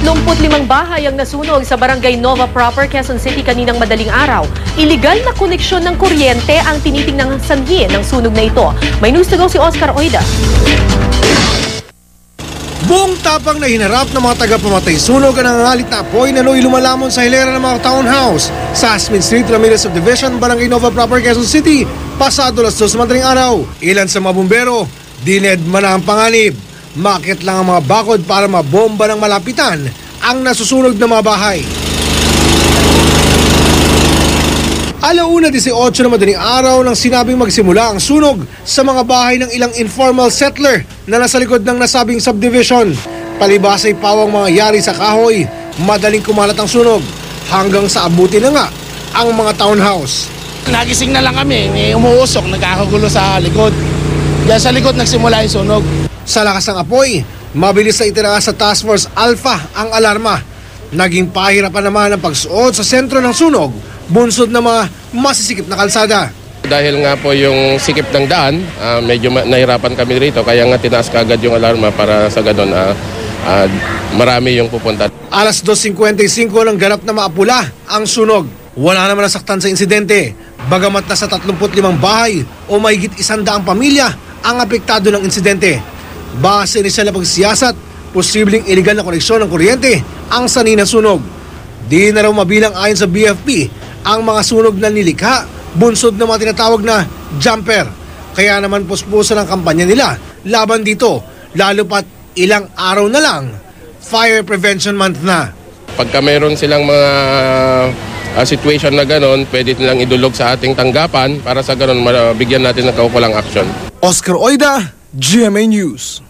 35 bahay ang nasunog sa Barangay Nova Proper, Quezon City kaninang madaling araw. Iligal na koneksyon ng kuryente ang tinitingnang sanhi ng sunog na ito. May news to go si Oscar Oida. Buong tapang na hinarap ng mga taga-pamatay sunog ang nangangalit na apoy na lumalamon sa hilera ng mga townhouse sa Asmin Street, Ramirez Subdivision, Barangay Nova Proper, Quezon City, pasado 2:00 madaling araw. Ilan sa mga bumbero, dinedma na ang panganib. Makit lang ang mga bakod para mabomba ng malapitan ang nasusunog na mga bahay. 1:18 na madaling araw nang sinabing magsimula ang sunog sa mga bahay ng ilang informal settler na nasa likod ng nasabing subdivision. Palibas ay pawang mga yari sa kahoy, madaling kumalat ang sunog hanggang sa abuti na nga ang mga townhouse. Nagising na lang kami, may umuusok, nagkakagulo sa likod. Diyan sa likod nagsimula yung sunog. Sa lakas ng apoy, mabilis na itinaas sa Task Force Alpha ang alarma. Naging pahirapan naman ang pagsuot sa sentro ng sunog, bunsod na mga masisikip na kalsada. Dahil nga po yung sikip ng daan, medyo nahirapan kami rito, kaya nga tinaas kaagad yung alarma para sa ganun marami yung pupunta. 2:55 nang ganap na maapula ang sunog. Wala naman nasaktan sa insidente, bagamat nasa 35 bahay o mahigit 100 pamilya ang apektado ng insidente. Base inisyal na pagsiyasat, posibleng iligal na koneksyon ng kuryente ang sanhi ng sunog. Di na raw mabilang ayon sa BFP ang mga sunog na nilikha, bunsod ng mga tinatawag na jumper. Kaya naman puspusan ang kampanya nila laban dito, lalo pat ilang araw na lang, Fire Prevention Month na. Pagka mayroon silang mga situation na gano'n, pwede nilang idulog sa ating tanggapan para sa gano'n bigyan natin ng kaukulang aksyon. Oscar Oida, GMA News.